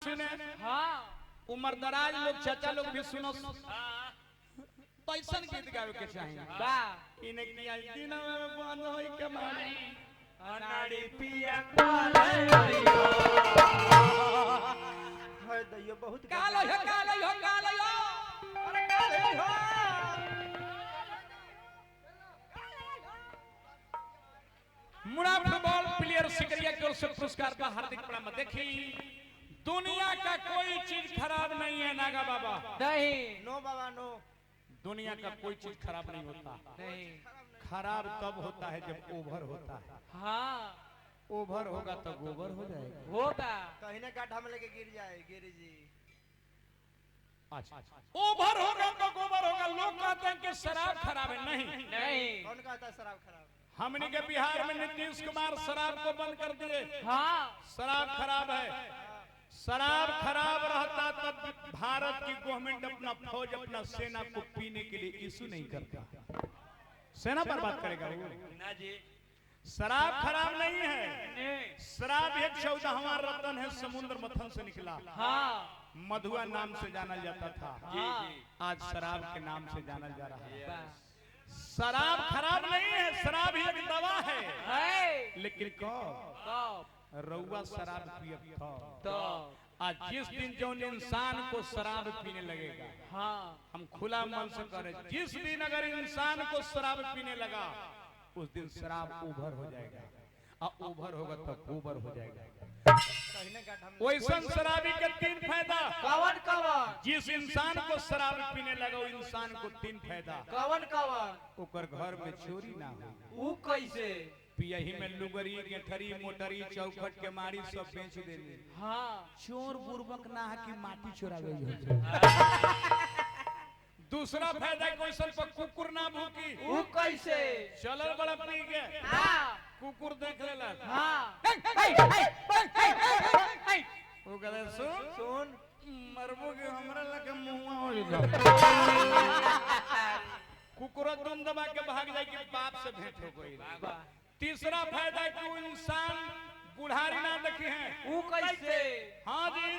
सुने हाँ उम्र दराज लोग चाचा लोग भी सुनो पैसन गीत गावे के चाहिए बा इने किया दिन में बंद होई के मारी अनाड़ी पिया काले हरियो हाय दैयो बहुत कालो हो अरे काले हो मुड़ा फुटबॉल प्लेयर सिकरिया की ओर से पुरस्कार का हार्दिक प्रणाम। देखी दुनिया का कोई चीज खराब नहीं है नागा बाबा, नहीं नो बाबा नो दुनिया का कोई चीज खराब नहीं होता। नहीं खराब तब होता है जब ओवर होता है। हाँ ओवर होगा तो गोबर हो जाएगा। होगा कहीं ना गड्ढा में लेके गिर जाए गिरी जी। अच्छा ओवर होगा तो गोबर होगा। लोग कहते हैं कि शराब खराब है, नहीं नहीं कौन कहता है शराब खराब? हमने के बिहार में नीतीश कुमार शराब को बंद कर दिए। हाँ शराब खराब है। शराब खराब रहता तब भारत की गवर्नमेंट अपना फौज अपना सेना को पीने के लिए इशू नहीं करता। सेना पर बात करेगा वो ना जी शराब खराब नहीं है। नहीं शराब एक 14वां रत्न है, समुद्र मथन से निकला। हाँ मधुआ नाम से जाना जाता था, जी आज शराब के नाम से जाना जा रहा है। बा शराब खराब नहीं है, शराब एक दवा है। है लेकिन कब कब रउआ शराब पियत था तो आज जिस दिन जो इंसान को शराब पीने लगेगा, हाँ हम खुला मन से करें, जिस दिन अगर इंसान को शराब पीने लगा उस दिन शराब ओवर हो जाएगा और ओवर होगा तो गोबर हो जाएगा। कहीं ना गड्ढा में वैसन शराबी के 3 फायदा। कवन कवन जिस इंसान को शराब पीने लगा वो इंसान को 3 फायदा। कवन कवन ओकर घर में चोरी ना हो, ऊ कैसे पियही में लुगरी गेठरी मोटरी चौखट के मारी सब बेच देने। हाँ चोर बुर्बक ना है कि माटी चोरावे हो। दूसरा फायदा क्वेश्चन पर कुकुर ना भूकी। ऊ कैसे चलल बड़ा पी के हाँ कुकुर देख लेला हाँ वो कहले सुन सुन मरबो के हमरा लगे मुंहवा हो जा। कुकुर दम दबा के भाग जाए कि बाप से भेंट हो गई। तीसरा फायदा कि वो इंसान बुढ़ारी ना देखी है। ऊ कैसे हाँ जी,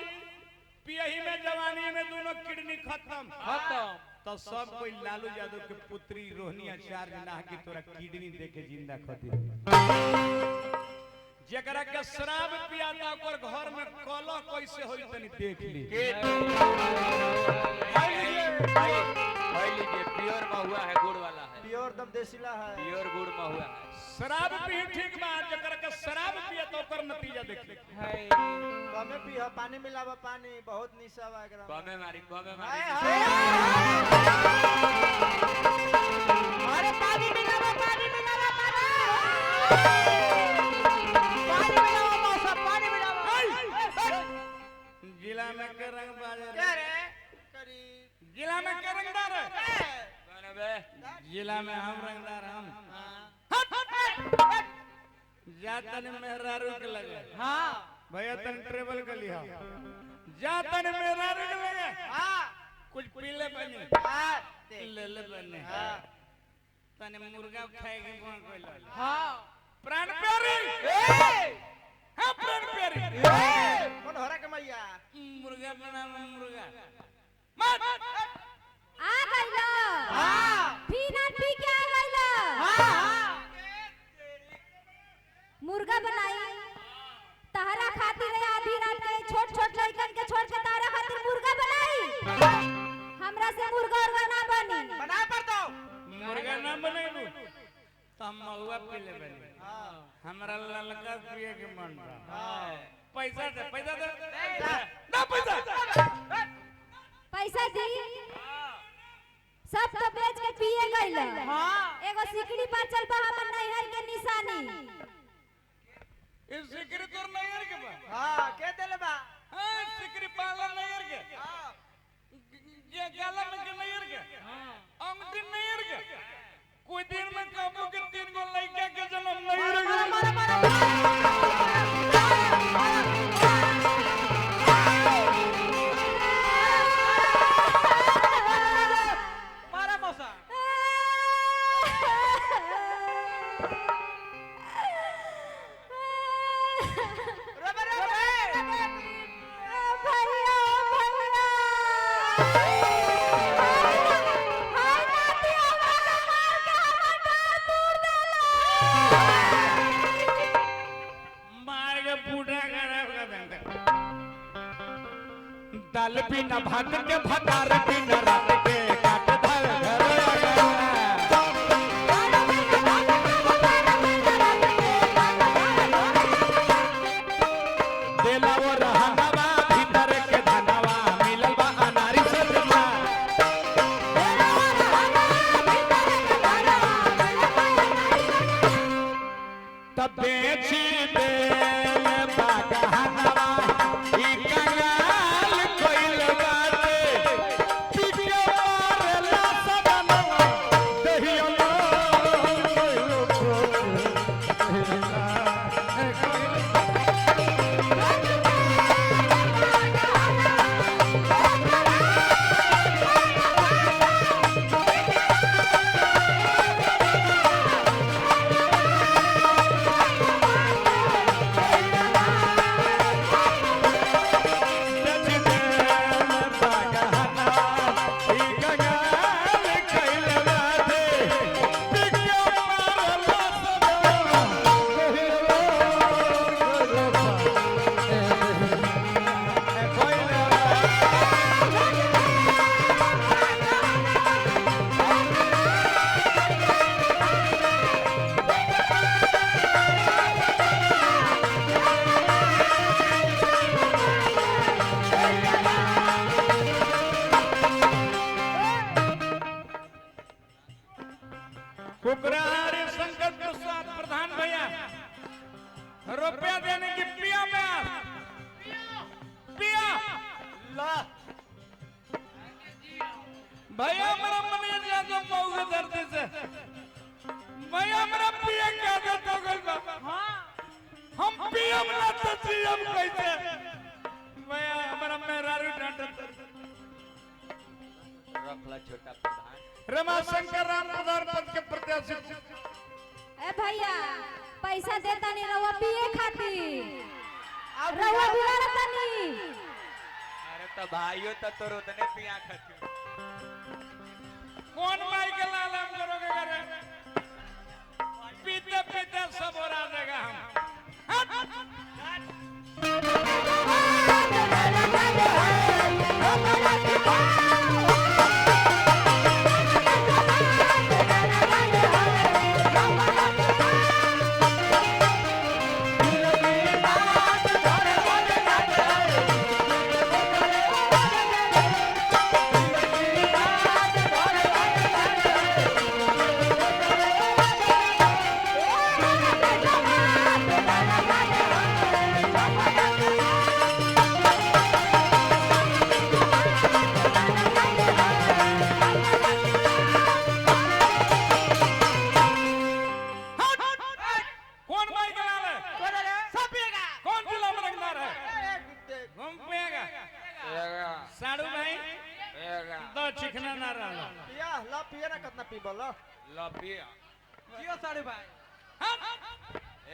पियही में जवानी में दोनों किडनी खत्म खत्म तो सब कोई लालू यादव के पुत्री रोहिणी आचार्य ना कि तोरा किडनी देके जिंदा खती। जकरा के शराब पियाता ओकर घर में कलह कैसे होई तनी देख ली। भाई लीजिए प्योर महुआ है, गुड़ वाला है, प्योर दम देसीला है। प्योर गुड़ महुआ है। शराब पी ठीक बा, जकरा के शराब पिया तो ओकर नतीजा देख ली। कमे पी हो, पानी मिलावा, पानी बहुत निशा बा एकरा में। कमे मारी हाय हाय अरे पानी मिलावा पानी मिलावा पानी मिलावा मौसम पानी मिलावा। जिला में के रंग बाजे क्या रे करी जिला में के रंगदार है। कौन बे जिला में हम रंगदार हम जातन मेहरारू के लगे। हाँ भैया तन ट्रेवल कर लिया जातन मेहरारू के लगे हां कुछ पीले बने हां ले ले बने हां तने मुर्गा खाएगे कौन कोई हाँ प्राण प्यारी हाँ प्राण प्यारी कौन हरा के मैया मुर्गा बना मुर्गा मत आ गइलो हां पीना पी के आ गइलो हां मुर्गा बनाई तहरा खातिर आधी रात के छोट छोट लड़कन के छोड़ के तारा खातिर मुर्गा बनाई। हमरा से मुर्गा उर्गा ना बनी। बना पर दो मुर्गा ना बनेबू तो हम महुआ पी ले बने। हां हमरा ललका पिए के मन बा। हां पैसा दे पैसा दे पैसा। ना पैसा पैसा दी सब तो बेच के पिए गइलो। हाँ एगो सिकड़ी बाचल बा हमर नैहर के निशानी। इस सिकरी तोर नैयर के बा। हां के देले बा हां सिकरी पाला नैयर के हां ये गाला में के नैयर के अंगूठी नैयर के कोई दिन में काबू के 3 गो लड़का के जन्म नैयर के। दाल बिना भात के भतार बिना रात के काट धर घर आ गया देला वो रहनवा भीतर के धनवा मिलल बा अनारी से दुनिया तब बेची देल बागहनवा ई कंगाल कोइल बाटे पिके मारला सबनवा दहिया कोइल कुकरार संकट प्रसाद प्रधान भैया रुपया देने की पिया में पिया ला भैया मेरा मन जातो मौके दर्द से भैया मेरा पिया क्या देता गल हम पिया ना तो सीएम कैसे भैया हमारा मेहरारू डांटत रखला छोटा प्रधान रमाशंकर राम प्रधान पद के प्रत्याशी ए भैया पैसा देता नहीं रवा पिए खातिर रवा बुलाता नहीं अरे तो भाइयों तो तोर उतने पिया खाती कौन माई के लाल हम करोगे करे पीते पीते सब हो जाएगा साड़ू भाई दो चिकना ना रहा पिया ला पिया ना कितना पी बोलो ला पिया जियो साड़ू भाई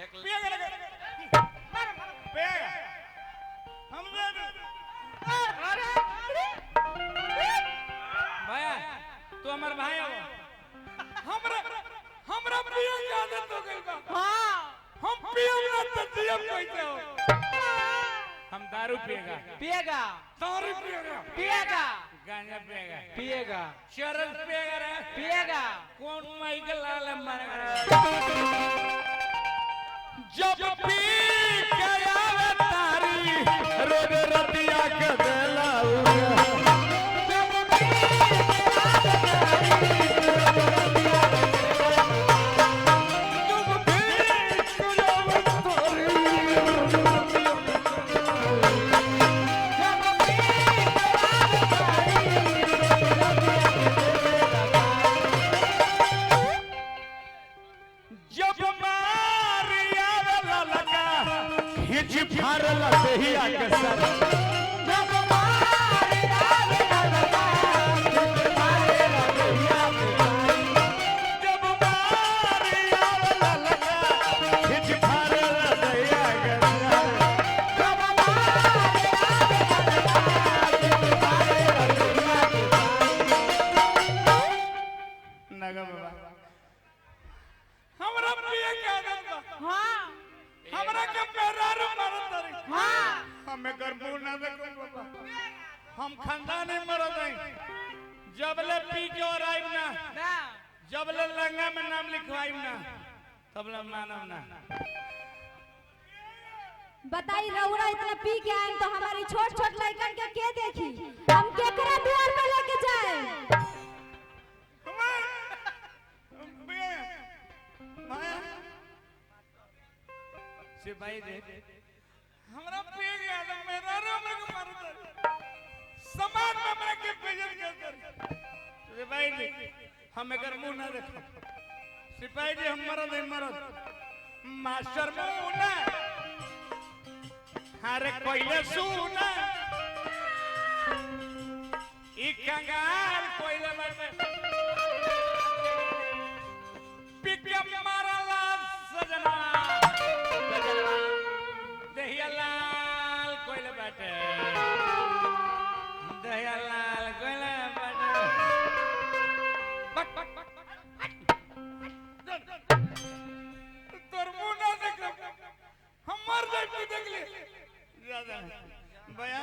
एक पिया लगे पिया हम अरे भैया तू हमार भाई हो हमरा हमरा पिया की आदत हो गई बा हां हम पिया ना तो जीएम कैसे हो हम दारू पिएगा दारू पिएगा गांजा पिएगा चरस पिएगा कौन माई के लाल मारेगा जब पी के आवे तारी रोज रतिया के देला जब पी जब मारिया लगा खिच फारला देहिया के सर हम खानदानी मरद हैं जबले पी के और आइब ना जबले लंगा में नाम लिखवाइब ना तबले मानव ना बताई रउरा इतना पी के आए तो हमारी छोट छोट लड़कन के देखी हम केकरा द्वार पे लेके जाए सिपाही रे हमरा पे गया तो मेरा रोम के मार दे समान में हमरा के बेइज्जत कर सिपाही जी हम एकर मुंह ना देखो सिपाही जी हम मरद मास्टर मुंह ना अरे कोइले सुना ई कंगाल कोइले बैठे पिकअप मारला सजना दहियालाल कोइले बैठे दहियालाल कोइले बैठे बक तोर मुंह ना देख हम मर जाए तू देख ले ज्यादा भैया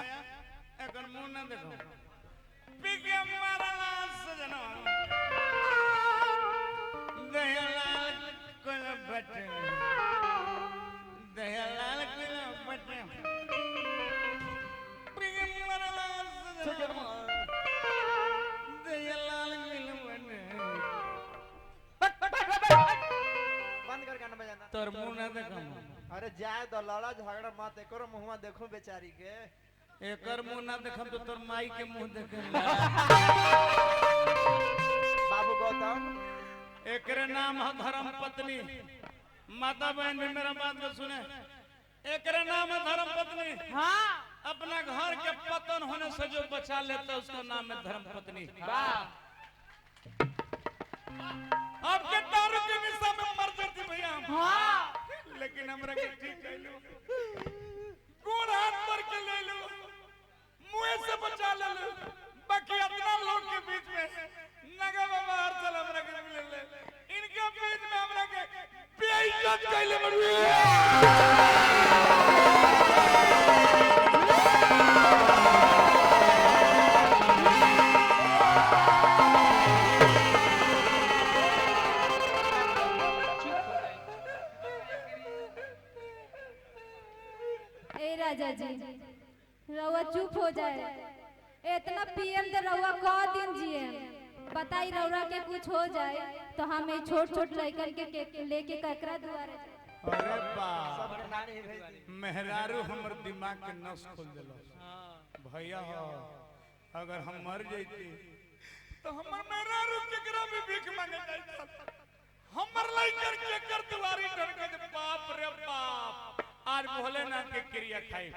एकर मुंह ना देखो पिके मारला सजना दयालाल कोइले बैठे दयालाल कोइले बैठे पिके मारला सजना दयालाल कोइले बैठे बंद कर गाना बजाना तोर मुंह ना देखो अरे जाए दो लड़ा झगड़ा मत एकरो मुंहवा देखो बेचारी के एकर मुंह ना देखम तो तोर माई के मुंह देखे बाबू गौतम एकरे नाम है धर्म पत्नी माता बहन भी मेरा बात को सुने एकरे नाम है धर्म पत्नी हाँ अपना घर के पतन होने से जो बचा लेता है उसका नाम है धर्म पत्नी अब के दारू के निशा में मर जाती भैया हाँ लेकिन हमरा के ठीक कैलू गोड़ हाथ पर के ले लो मुंह से बचा ले लो बाकी अपना लोग के बीच में नगा बाबा हर साल हमरा के मिले ले इनके बीच में हमरा के बेइज्जत कैले बड़ुए ए राजा जी रउआ चुप हो जाए इतना पियम तो रउआ क दिन जिए बताई रउरा के कुछ हो जाए तो हम ये छोट छोट लड़कन के लेके ककरा दुआरे जाए अरे बाप सबके नानी भेज दी मेहरारू हमर दिमाग के नस खोल देलो भैया हो अगर हम मर जइती तो हमर मेहरारू केकरा भी भीख मांगे जाइत हमर लइकर के कर दुआरी डर के बाप रे बाप आज भोलेनाथ के क्रिया खाई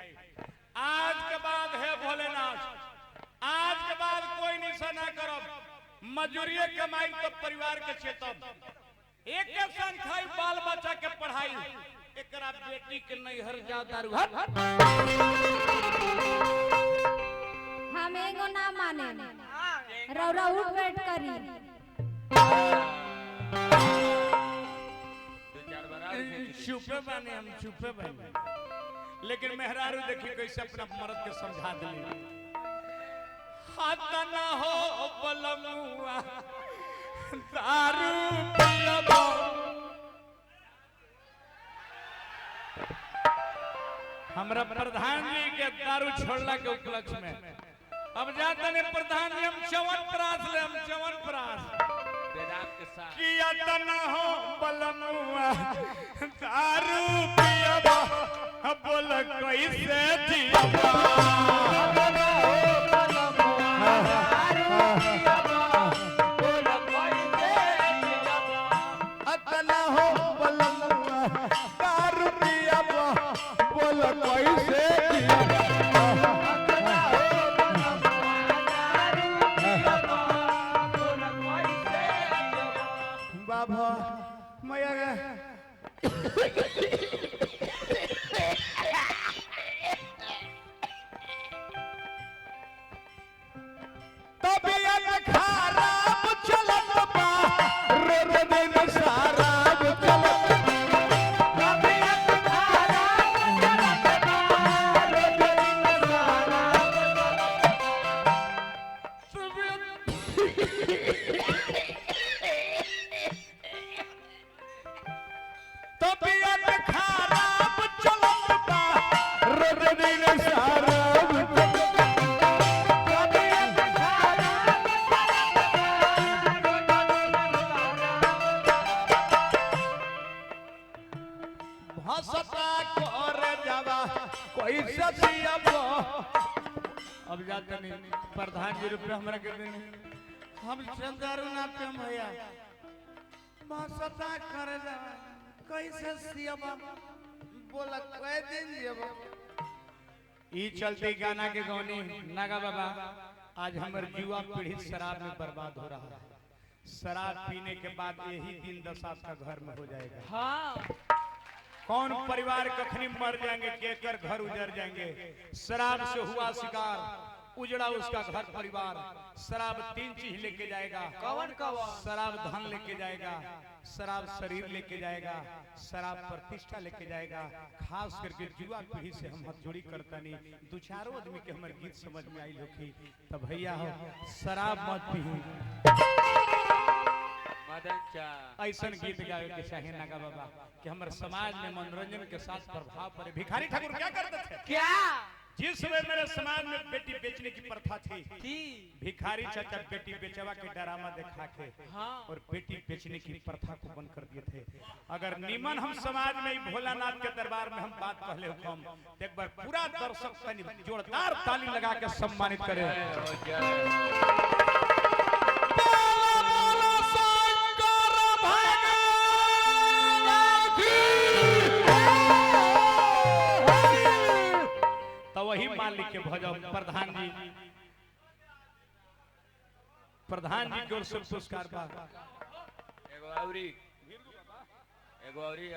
आज के बाद है भोलेनाथ आज के बाद कोई निशा ना करब मजूरी कमाई तो परिवार के चेतब एक के संग खाई बाल बच्चा के पढ़ाई एकरा बेटी के नैहर जा दारू हम एगो ना माने रउरा उठ बैठ करी चुपे बने हम चुपे बने लेकिन मेहरारू देखी कैसे अपना मर्द के समझा दिली हाथ ना हो बलमुआ दारू पियबो हमरा प्रधान जी के दारू छोड़ला के उपलक्ष्य में अब जाते ने प्रधान जी हम च्यवनप्राश ले हम च्यवनप्राश वेदांत के साथ किया तना हो बलमुआ दारू पियबो बोल कैसे जियबो अतना हो बलमुआ दारू पियबो बोल कैसे बाबा मैया अब जाते नहीं प्रधान जी रुपये हमरा के देने हम चंदारू ना पे भैया सता करे जा कैसे सियाबा बोला कई दिन जेबो ई चलते गाना के गौनी नागा बाबा आज हमर युवा पीढ़ी शराब में बर्बाद हो रहा है। शराब पीने के बाद यही दिन दशा का घर में हो जाएगा। हाँ कौन परिवार कखनी मर जाएंगे, केकर घर उजड़ जाएंगे। शराब से हुआ शिकार, उजड़ा उसका घर परिवार। शराब 3 चीज लेके जाएगा। कौन कौन? शराब धन लेके जाएगा, शराब शरीर लेके जाएगा, शराब प्रतिष्ठा लेके जाएगा। खास करके युवा पीढ़ी से हम हाथ जोड़ी करता नहीं। 2-4 आदमी के हमारे गीत समझ में आई लोग तब भैया हो शराब मत पी। ऐसा गीत गावे के चाहिए नागा बाबा कि हमारे समाज में मनोरंजन के साथ प्रभाव पड़े। भिखारी ठाकुर क्या करते थे? क्या जिस समय मेरे समाज में बेटी बेचने की प्रथा थी, थी? भिखारी चाचा बेटी बेचवा के ड्रामा दिखा के हाँ। और बेटी बेचने की प्रथा को बंद कर दिए थे। अगर निमन हम समाज में भोलानाथ के दरबार में हम बात कहले हम तो एक बार पूरा दर्शक तनी जोरदार ताली लगा के सम्मानित करें। तो वही मालिक के भजन प्रधान जी की ओर से पुरस्कार बा। एगो औरी